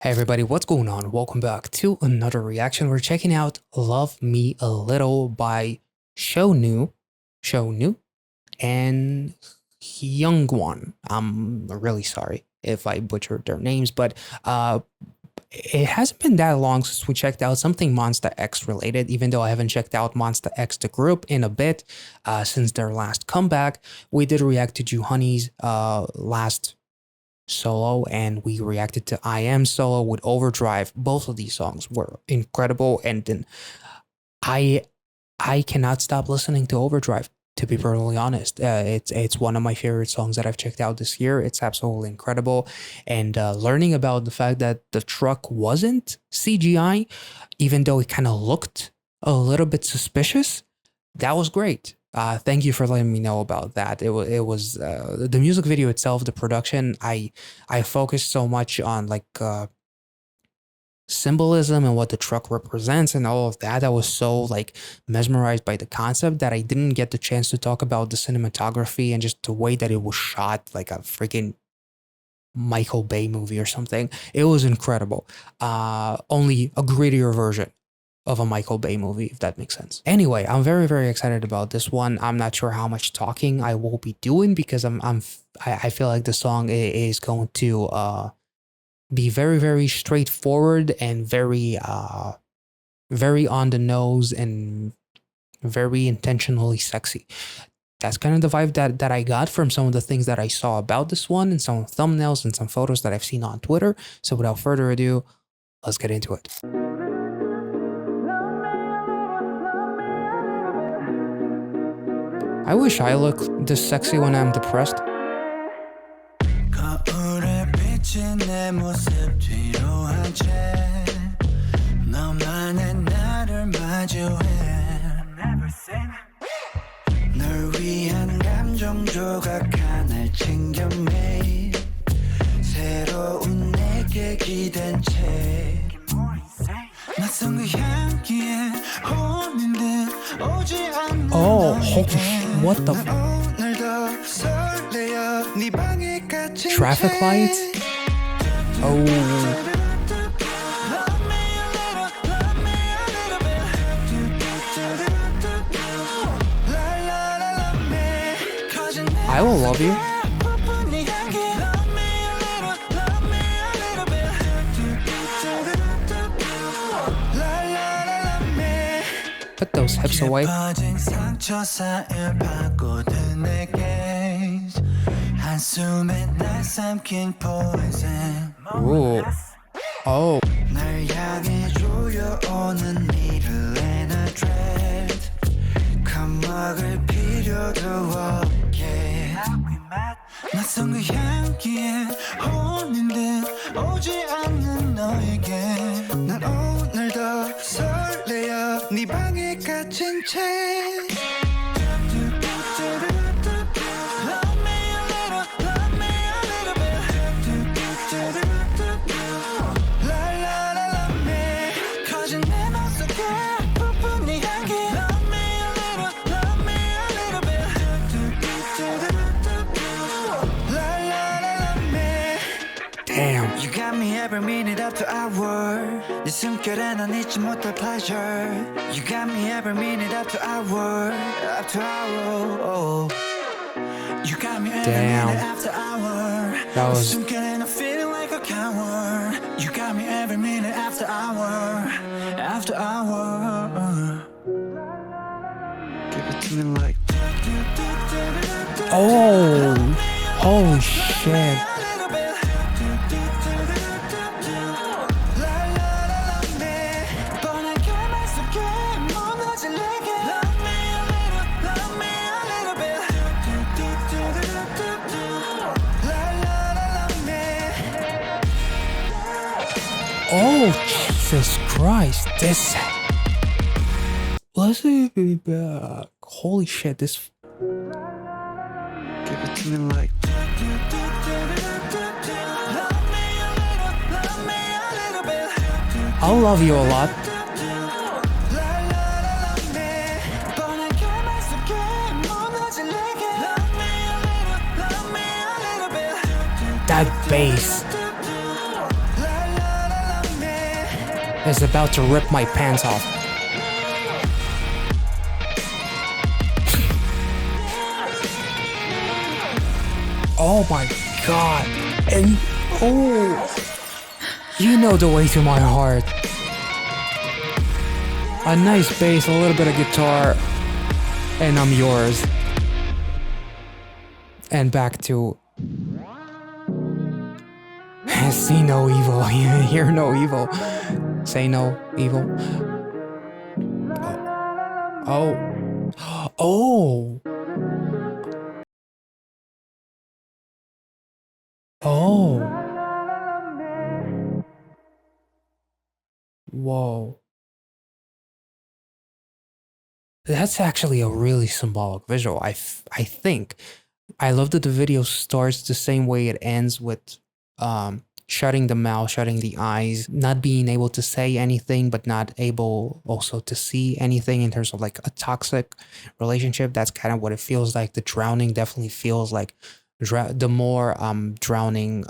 Hey everybody, what's going on? Welcome back to another reaction. We're checking out Love Me a Little by SHOWNU, and HYUNGWON. I'm really sorry if I butchered their names, but it hasn't been that long since we checked out something Monsta X related, even though I haven't checked out Monsta X the group in a bit since their last comeback. We did react to Juhani's last solo, and we reacted to I Am solo with Overdrive. Both of these songs were incredible, and then I cannot stop listening to Overdrive, to be brutally honest. It's one of my favorite songs that I've checked out this year. It's absolutely incredible, and learning about the fact that the truck wasn't CGI, even though it kind of looked a little bit suspicious, that was great. Thank you for letting me know about that. It was the music video itself, the production. I focused so much on like symbolism and what the truck represents and all of that. I was so like mesmerized by the concept that I didn't get the chance to talk about the cinematography and just the way that it was shot, like a freaking Michael Bay movie or something. It was incredible. Only a grittier version of a Michael Bay movie, if that makes sense. Anyway, I'm very excited about this one. I'm not sure how much talking I will be doing because I feel like the song is going to be very straightforward and very on the nose and very intentionally sexy. That's kind of the vibe that I got from some of the things that I saw about this one and some thumbnails and some photos that I've seen on Twitter. So without further ado, let's get into it. I wish I looked this sexy when I'm depressed. Oh, what the traffic lights? Oh, I will love you. Put those hips away. Ooh. Oh. Damn. You got me every minute after hour. 네 숨결에 난 잊지 못할 pleasure. You got me every minute after hour. Oh. You got me every minute after hour. That was. 숨결에 난 feeling like a coward. You got me every minute after hour. Give it to me like. Oh, holy shit. Oh, Jesus Christ, this... Let's be back. Holy shit, this... Give it to me like... I'll love you a lot. That bass. is about to rip my pants off. Oh my god. And you know the way to my heart. A nice bass, a little bit of guitar, and I'm yours. And back to see no evil, hear no evil, say no evil. Oh. Oh. Oh. Whoa. That's actually a really symbolic visual. I think. I love that the video starts the same way it ends, with shutting the mouth, shutting the eyes, not being able to say anything, but not able also to see anything in terms of like a toxic relationship. That's kind of what it feels like. The drowning definitely feels like the more I'm drowning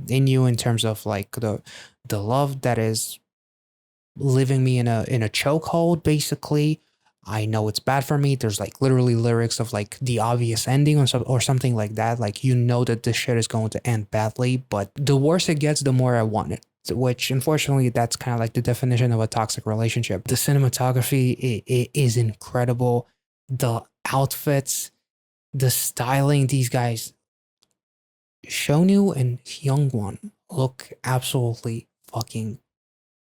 in you, in terms of like the love that is leaving me in a chokehold, basically. I know it's bad for me. There's like literally lyrics of like the obvious ending or something like that. Like, you know that this shit is going to end badly, but the worse it gets, the more I want it. Which, unfortunately, that's kind of like the definition of a toxic relationship. The cinematography is incredible. The outfits, the styling, these guys, SHOWNU and HYUNGWON, look absolutely fucking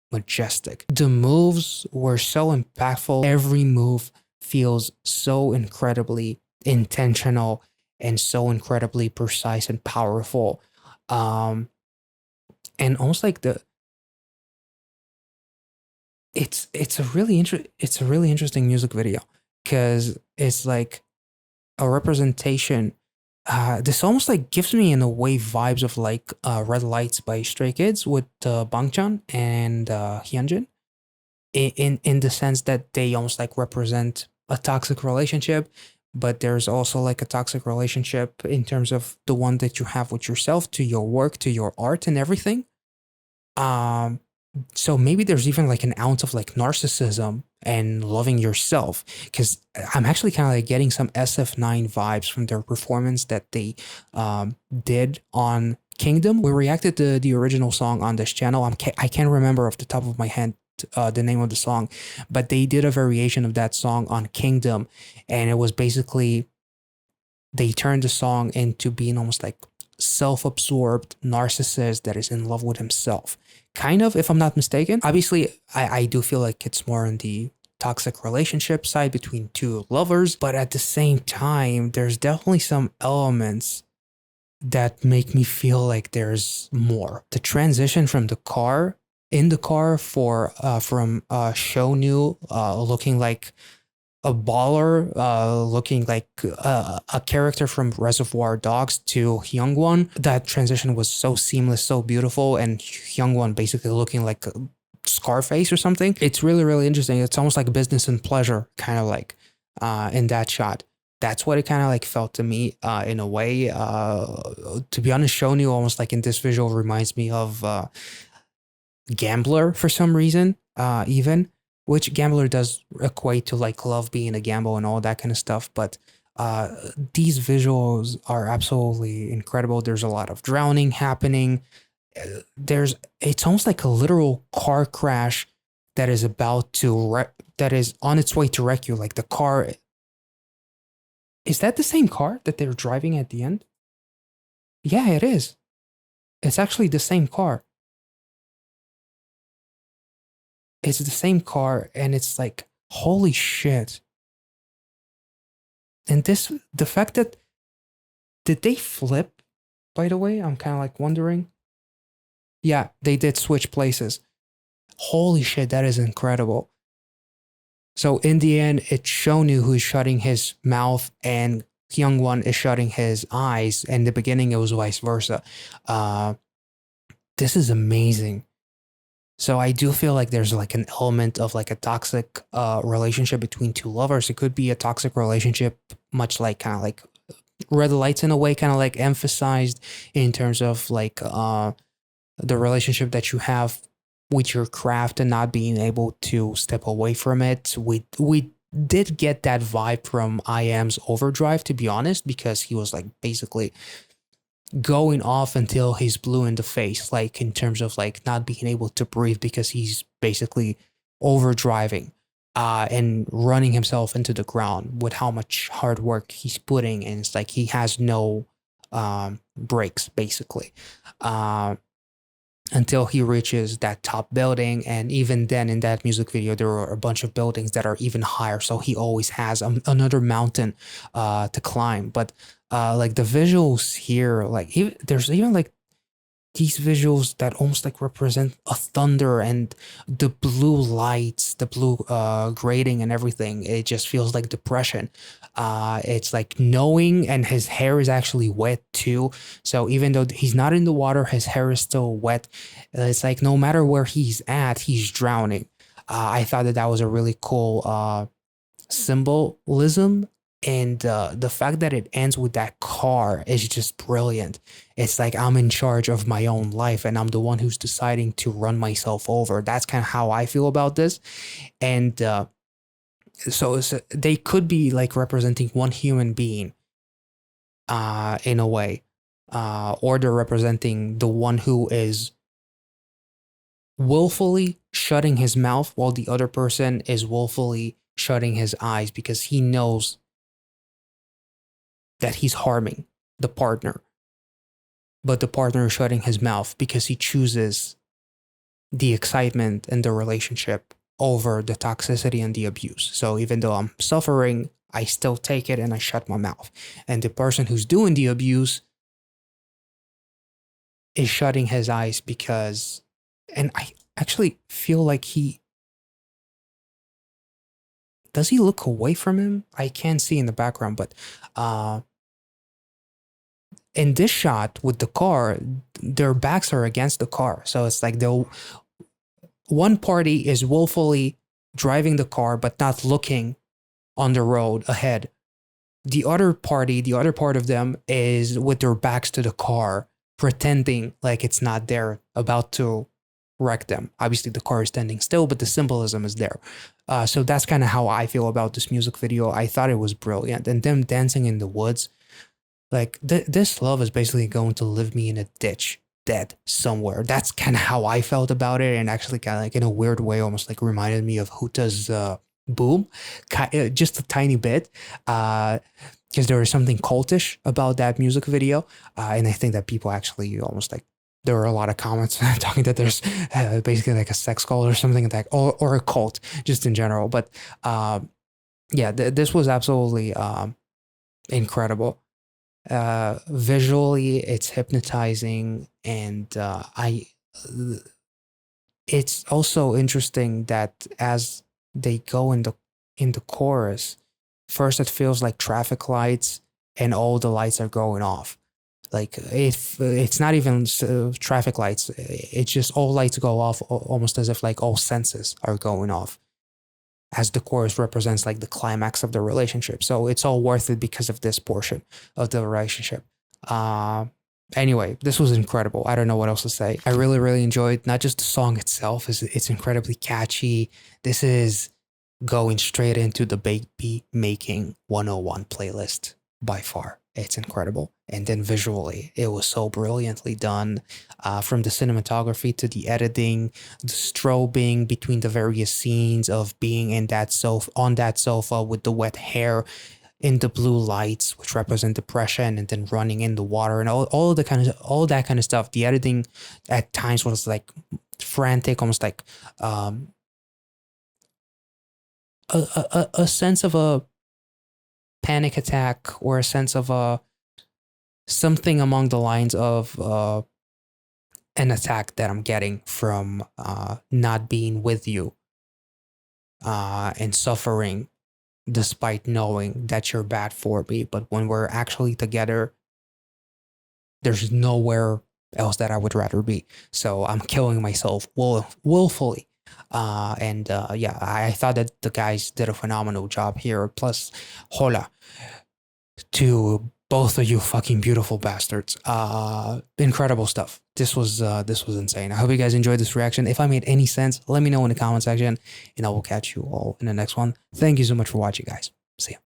majestic. The moves were so impactful. Every move feels so incredibly intentional and so incredibly precise and powerful. And almost like it's a really interesting music video, because it's like a representation. This almost like gives me in a way vibes of like Red Lights by Stray Kids with Bangchan and Hyunjin, in the sense that they almost like represent a toxic relationship, but there's also like a toxic relationship in terms of the one that you have with yourself, to your work, to your art and everything. So maybe there's even like an ounce of like narcissism and loving yourself, because I'm actually kind of like getting some SF9 vibes from their performance that they did on Kingdom. We reacted to the original song on this channel. I can't remember off the top of my head the name of the song, but they did a variation of that song on Kingdom, and it was basically, they turned the song into being almost like self-absorbed narcissist that is in love with himself, kind of, if I'm not mistaken. Obviously, I do feel like it's more on the toxic relationship side between two lovers, but at the same time, there's definitely some elements that make me feel like there's more. The transition from the car, in the car, from SHOWNU looking like a baller, looking like a character from Reservoir Dogs, to HYUNGWON. That transition was so seamless, so beautiful, and HYUNGWON basically looking like Scarface or something. It's really interesting. It's almost like business and pleasure, kind of like in that shot. That's what it kind of like felt to me in a way. To be honest, SHOWNU almost like in this visual reminds me of Gambler for some reason, even. Which Gambler does equate to like love being a gamble and all that kind of stuff. But these visuals are absolutely incredible. There's a lot of drowning happening. It's almost like a literal car crash that is about to that is on its way to wreck you. Like the car, is that the same car that they're driving at the end? Yeah, it is. It's actually the same car. It's the same car, and it's like, holy shit. And the fact that, did they flip, by the way? I'm kind of like wondering. Yeah, they did switch places. Holy shit, that is incredible. So in the end, it's SHOWNU who's shutting his mouth and HYUNGWON is shutting his eyes. And in the beginning, it was vice versa. This is amazing. So I do feel like there's like an element of like a toxic relationship between two lovers. It could be a toxic relationship, much like kind of like Red Lights in a way, kind of like emphasized in terms of like the relationship that you have with your craft and not being able to step away from it. We did get that vibe from IM's Overdrive, to be honest, because he was like basically going off until he's blue in the face, like in terms of like not being able to breathe because he's basically overdriving and running himself into the ground with how much hard work he's putting, and it's like he has no breaks basically. Until he reaches that top building. And even then, in that music video, there are a bunch of buildings that are even higher. So he always has another mountain to climb. But like the visuals here, like there's even like these visuals that almost like represent a thunder, and the blue lights, the blue grading and everything. It just feels like depression. It's like knowing, and his hair is actually wet too. So even though he's not in the water, his hair is still wet. It's like no matter where he's at, he's drowning. I thought that that was a really cool symbolism, and the fact that it ends with that car is just brilliant. It's like I'm in charge of my own life, and I'm the one who's deciding to run myself over. That's kind of how I feel about this. And so they could be like representing one human being in a way, or they're representing the one who is willfully shutting his mouth while the other person is willfully shutting his eyes because he knows that he's harming the partner, but the partner is shutting his mouth because he chooses the excitement in the relationship over the toxicity and the abuse. So even though I'm suffering, I still take it and I shut my mouth. And the person who's doing the abuse is shutting his eyes because, and I actually feel like does he look away from him? I can't see in the background, but in this shot with the car, their backs are against the car. So it's like one party is willfully driving the car but not looking on the road ahead. The other party, the other part of them, is with their backs to the car, pretending like it's not there, about to wreck them. Obviously, the car is standing still, but the symbolism is there. So that's kind of how I feel about this music video. I thought it was brilliant. And them dancing in the woods, like this love is basically going to leave me in a ditch, dead somewhere. That's kind of how I felt about it. And actually kind of like in a weird way, almost like reminded me of Huta's Boom, just a tiny bit. Because there is something cultish about that music video. And I think that people actually almost like, there were a lot of comments talking that there's basically like a sex cult or something like, or a cult just in general. But yeah, this was absolutely incredible. Visually, it's hypnotizing, and it's also interesting that as they go in the chorus, first it feels like traffic lights, and all the lights are going off. Like if it's not even traffic lights, it's just all lights go off, almost as if like all senses are going off, as the chorus represents like the climax of the relationship. So it's all worth it because of this portion of the relationship. Anyway, this was incredible. I don't know what else to say. I really, really enjoyed not just the song itself, it's incredibly catchy. This is going straight into the baby making 101 playlist by far. It's incredible. And then visually, it was so brilliantly done, from the cinematography to the editing, the strobing between the various scenes of being in that on that sofa with the wet hair, in the blue lights, which represent depression, and then running in the water, and all that kind of stuff. The editing at times was like frantic, almost like a sense of a panic attack, or a sense of something along the lines of an attack that I'm getting from not being with you and suffering despite knowing that you're bad for me. But when we're actually together, there's nowhere else that I would rather be. So I'm killing myself willfully. Yeah, I thought that the guys did a phenomenal job here. Plus, Hola, to Both of you fucking beautiful bastards. Incredible stuff. This was insane. I hope you guys enjoyed this reaction. If I made any sense, let me know in the comment section, and I will catch you all in the next one. Thank you so much for watching, guys. See ya.